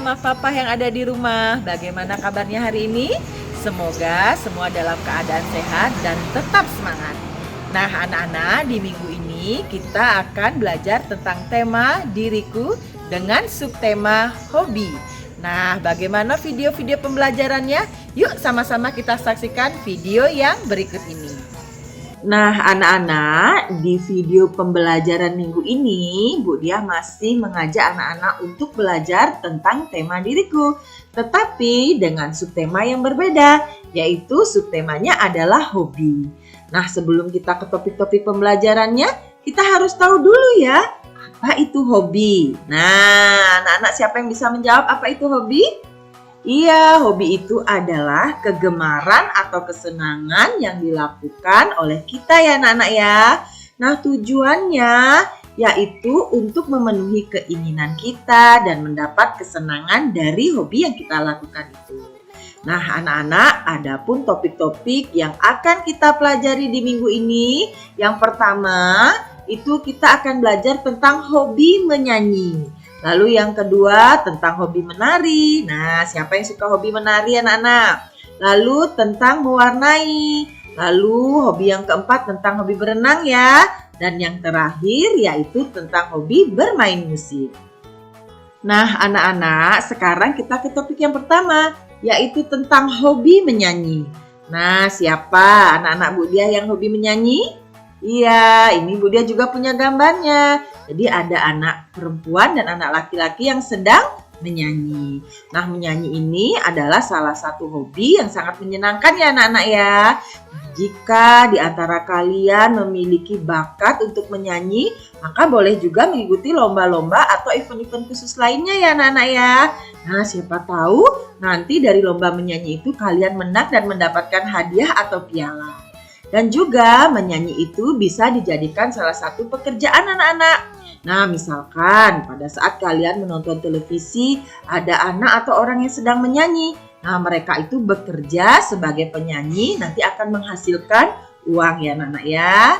Mama Papa yang ada di rumah. Bagaimana kabarnya hari ini? Semoga semua dalam keadaan sehat dan tetap semangat. Nah, anak-anak, di minggu ini kita akan belajar tentang tema diriku dengan subtema hobi. Nah, bagaimana video-video pembelajarannya? Yuk sama-sama kita saksikan video yang berikut ini. Nah, anak-anak, di video pembelajaran minggu ini, Bu Diah masih mengajak anak-anak untuk belajar tentang tema diriku. Tetapi dengan subtema yang berbeda, yaitu subtemanya adalah hobi. Nah, sebelum kita ke topik-topik pembelajarannya, kita harus tahu dulu ya, apa itu hobi. Nah, anak-anak siapa yang bisa menjawab apa itu hobi? Iya, hobi itu adalah kegemaran atau kesenangan yang dilakukan oleh kita ya anak-anak ya. Nah, tujuannya yaitu untuk memenuhi keinginan kita dan mendapat kesenangan dari hobi yang kita lakukan itu. Nah, anak-anak, adapun topik-topik yang akan kita pelajari di minggu ini, yang pertama itu kita akan belajar tentang hobi menyanyi. Lalu yang kedua tentang hobi menari. Nah, siapa yang suka hobi menari anak-anak? Lalu tentang mewarnai. Lalu hobi yang keempat tentang hobi berenang ya. Dan yang terakhir yaitu tentang hobi bermain musik. Nah, anak-anak, sekarang kita ke topik yang pertama, yaitu tentang hobi menyanyi. Nah, siapa anak-anak Bu Diah yang hobi menyanyi? Iya, ini Bu Diah juga punya gambarnya. Jadi ada anak perempuan dan anak laki-laki yang sedang menyanyi. Nah, menyanyi ini adalah salah satu hobi yang sangat menyenangkan ya anak-anak ya. Jika di antara kalian memiliki bakat untuk menyanyi, maka boleh juga mengikuti lomba-lomba atau event-event khusus lainnya ya anak-anak ya. Nah, siapa tahu nanti dari lomba menyanyi itu kalian menang dan mendapatkan hadiah atau piala. Dan juga menyanyi itu bisa dijadikan salah satu pekerjaan anak-anak. Nah, misalkan pada saat kalian menonton televisi, ada anak atau orang yang sedang menyanyi. Nah, mereka itu bekerja sebagai penyanyi, nanti akan menghasilkan uang ya anak-anak ya.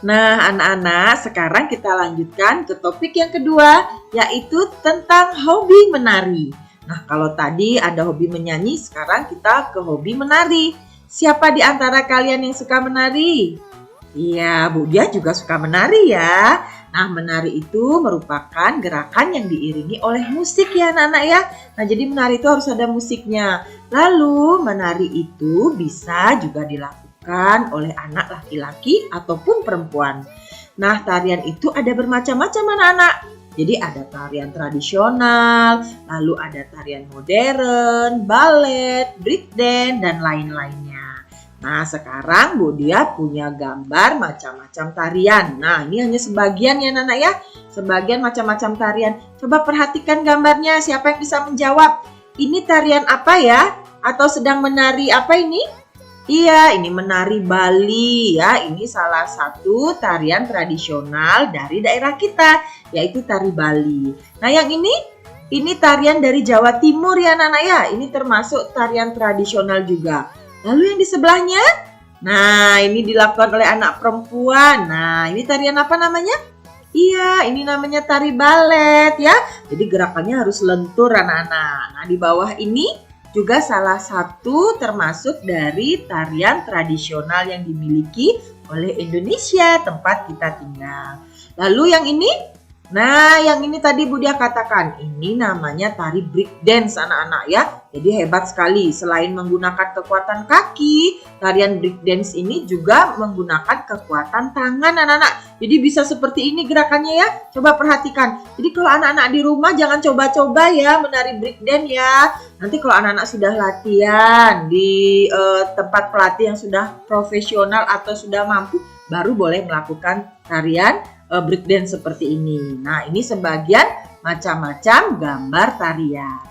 Nah, anak-anak, sekarang kita lanjutkan ke topik yang kedua, yaitu tentang hobi menari. Nah, kalau tadi ada hobi menyanyi, sekarang kita ke hobi menari. Siapa di antara kalian yang suka menari? Iya, Bu Diah juga suka menari ya. Nah, menari itu merupakan gerakan yang diiringi oleh musik ya anak-anak ya. Nah, jadi menari itu harus ada musiknya. Lalu, menari itu bisa juga dilakukan oleh anak laki-laki ataupun perempuan. Nah, tarian itu ada bermacam-macam anak-anak. Jadi ada tarian tradisional, lalu ada tarian modern, balet, breakdance, dan lain-lainnya. Nah, sekarang Bu Diah punya gambar macam-macam tarian. Nah, ini hanya sebagian ya anak-anak ya. Sebagian macam-macam tarian. Coba perhatikan gambarnya, siapa yang bisa menjawab? Ini tarian apa ya? Atau sedang menari apa ini? Iya, ini menari Bali ya. Ini salah satu tarian tradisional dari daerah kita, yaitu tari Bali. Nah, yang ini tarian dari Jawa Timur ya anak-anak ya. Ini termasuk tarian tradisional juga. Lalu yang di sebelahnya, nah ini dilakukan oleh anak perempuan. Nah, ini tarian apa namanya? Iya, ini namanya tari balet ya. Jadi gerakannya harus lentur anak-anak. Nah, di bawah ini juga salah satu termasuk dari tarian tradisional yang dimiliki oleh Indonesia tempat kita tinggal. Lalu yang ini, nah yang ini tadi Bu Diah katakan, ini namanya tari breakdance anak-anak ya. Jadi hebat sekali, selain menggunakan kekuatan kaki, tarian breakdance ini juga menggunakan kekuatan tangan anak-anak. Jadi bisa seperti ini gerakannya ya, coba perhatikan. Jadi kalau anak-anak di rumah jangan coba-coba ya menari breakdance ya. Nanti kalau anak-anak sudah latihan di tempat pelatih yang sudah profesional atau sudah mampu, baru boleh melakukan tarian breakdance seperti ini. Nah, ini sebagian macam-macam gambar tarian.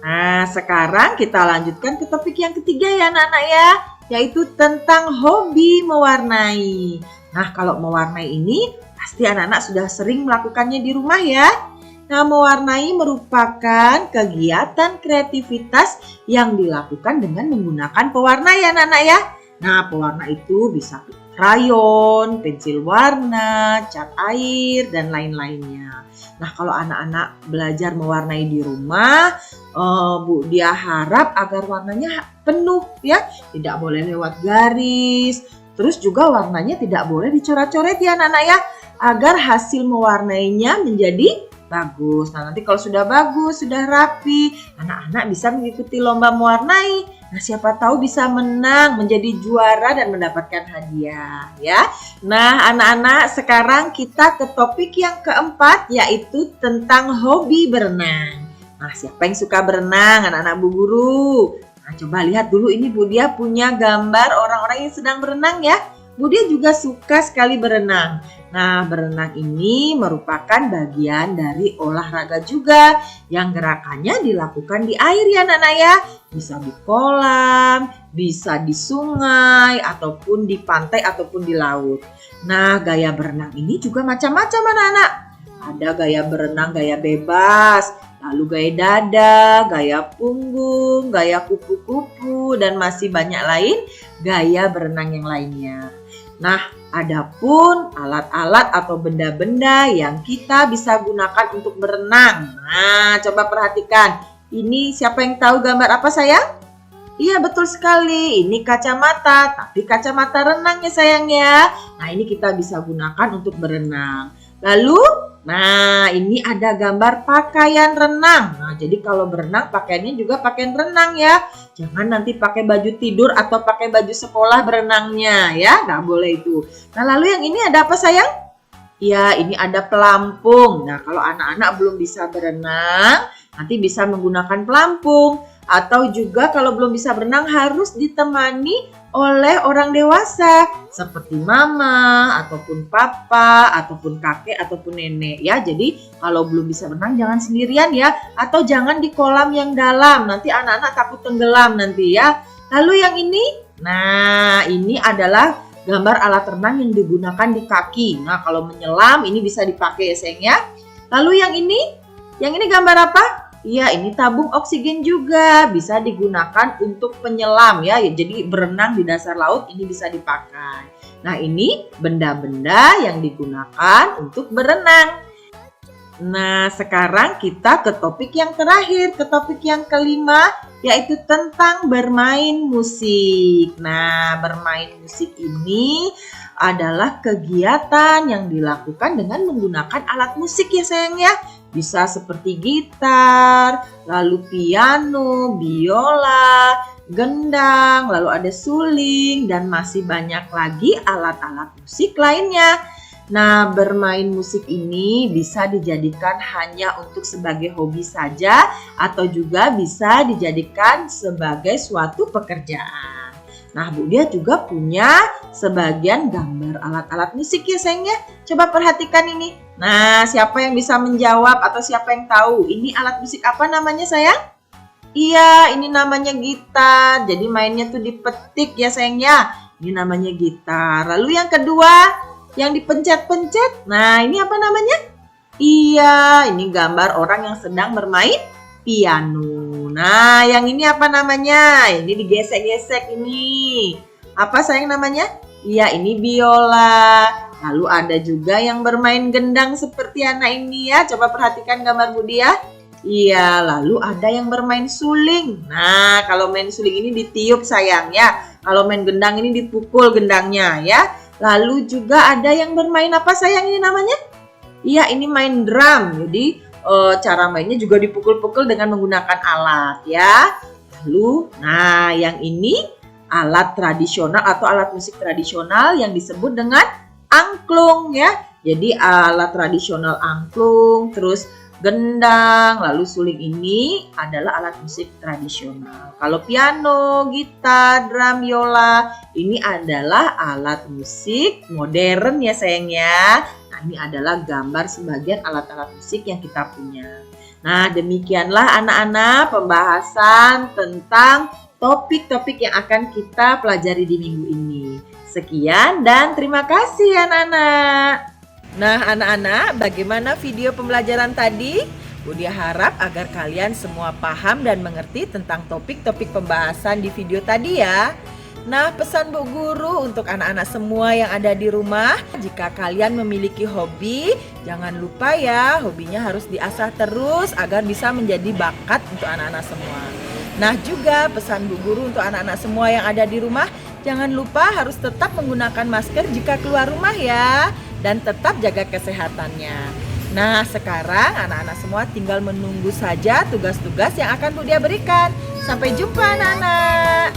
Nah, sekarang kita lanjutkan ke topik yang ketiga ya anak-anak ya, yaitu tentang hobi mewarnai. Nah, kalau mewarnai ini pasti anak-anak sudah sering melakukannya di rumah ya. Nah, mewarnai merupakan kegiatan kreativitas yang dilakukan dengan menggunakan pewarna ya anak-anak ya. Nah, pewarna itu bisa krayon, pensil warna, cat air, dan lain-lainnya. Nah, kalau anak-anak belajar mewarnai di rumah, Bu Dia harap agar warnanya penuh ya, tidak boleh lewat garis. Terus juga warnanya tidak boleh dicoret-coret ya anak-anak ya, agar hasil mewarnainya menjadi bagus. Nah, nanti kalau sudah bagus, sudah rapi, anak-anak bisa mengikuti lomba mewarnai. Nah, siapa tahu bisa menang, menjadi juara dan mendapatkan hadiah ya. Nah, anak-anak, sekarang kita ke topik yang keempat, yaitu tentang hobi berenang. Nah, siapa yang suka berenang, anak-anak Bu Guru? Nah, coba lihat dulu, ini Bu Dia punya gambar orang-orang yang sedang berenang ya. Bu Dia juga suka sekali berenang. Nah, berenang ini merupakan bagian dari olahraga juga yang gerakannya dilakukan di air ya anak-anak ya. Bisa di kolam, bisa di sungai, ataupun di pantai, ataupun di laut. Nah, gaya berenang ini juga macam-macam anak-anak. Ada gaya berenang gaya bebas, lalu gaya dada, gaya punggung, gaya kupu-kupu, dan masih banyak lain gaya berenang yang lainnya. Nah, adapun alat-alat atau benda-benda yang kita bisa gunakan untuk berenang. Nah, coba perhatikan. Ini siapa yang tahu gambar apa sayang? Iya, betul sekali. Ini kacamata, tapi kacamata renang ya sayang ya. Nah, ini kita bisa gunakan untuk berenang. Lalu, nah ini ada gambar pakaian renang. Nah, jadi kalau berenang pakaiannya juga pakaian renang ya. Jangan nanti pakai baju tidur atau pakai baju sekolah berenangnya ya. Nggak boleh itu. Nah, lalu yang ini ada apa sayang? Ya, ini ada pelampung. Nah, kalau anak-anak belum bisa berenang, nanti bisa menggunakan pelampung. Atau juga kalau belum bisa berenang harus ditemani oleh orang dewasa seperti mama ataupun papa ataupun kakek ataupun nenek ya. Jadi kalau belum bisa berenang jangan sendirian ya, atau jangan di kolam yang dalam, nanti anak-anak takut tenggelam nanti ya. Lalu yang ini, nah ini adalah gambar alat renang yang digunakan di kaki. Nah, kalau menyelam ini bisa dipakai ya sayang ya. Lalu yang ini gambar apa? Iya, ini tabung oksigen juga bisa digunakan untuk penyelam ya. Jadi berenang di dasar laut ini bisa dipakai. Nah, ini benda-benda yang digunakan untuk berenang. Nah, sekarang kita ke topik yang terakhir, ke topik yang kelima, yaitu tentang bermain musik. Nah, bermain musik ini adalah kegiatan yang dilakukan dengan menggunakan alat musik ya sayang ya. Bisa seperti gitar, lalu piano, biola, gendang, lalu ada suling, dan masih banyak lagi alat-alat musik lainnya. Nah, bermain musik ini bisa dijadikan hanya untuk sebagai hobi saja atau juga bisa dijadikan sebagai suatu pekerjaan. Nah, Bu Dia juga punya sebagian gambar alat-alat musik ya sayangnya. Coba perhatikan ini. Nah, siapa yang bisa menjawab atau siapa yang tahu ini alat musik apa namanya sayang? Iya, ini namanya gitar. Jadi mainnya tuh dipetik ya sayangnya. Ini namanya gitar. Lalu yang kedua, yang dipencet-pencet. Nah, ini apa namanya? Iya, ini gambar orang yang sedang bermain piano. Nah, yang ini apa namanya? Ini digesek-gesek ini. Apa sayang namanya? Iya, ini biola. Lalu ada juga yang bermain gendang seperti anak ini ya. Coba perhatikan gambar Bu Dia. Iya, lalu ada yang bermain suling. Nah, kalau main suling ini ditiup sayang ya. Kalau main gendang ini dipukul gendangnya ya. Lalu juga ada yang bermain apa sayang ini namanya? Iya, ini main drum. Jadi cara mainnya juga dipukul-pukul dengan menggunakan alat ya. Lalu, nah yang ini alat tradisional atau alat musik tradisional yang disebut dengan angklung ya. Jadi alat tradisional angklung, terus gendang, lalu suling ini adalah alat musik tradisional. Kalau piano, gitar, drum, biola, ini adalah alat musik modern ya sayang ya. Nah, ini adalah gambar sebagian alat-alat musik yang kita punya. Nah, demikianlah anak-anak pembahasan tentang topik-topik yang akan kita pelajari di minggu ini. Sekian dan terima kasih anak-anak. Nah anak-anak, bagaimana video pembelajaran tadi? Bu Dia harap agar kalian semua paham dan mengerti tentang topik-topik pembahasan di video tadi ya. Nah, pesan Bu Guru untuk anak-anak semua yang ada di rumah, jika kalian memiliki hobi, jangan lupa ya, hobinya harus diasah terus agar bisa menjadi bakat untuk anak-anak semua. Nah, juga pesan Bu Guru untuk anak-anak semua yang ada di rumah, jangan lupa harus tetap menggunakan masker jika keluar rumah ya, dan tetap jaga kesehatannya. Nah, sekarang anak-anak semua tinggal menunggu saja tugas-tugas yang akan Bu Dia berikan. Sampai jumpa anak-anak.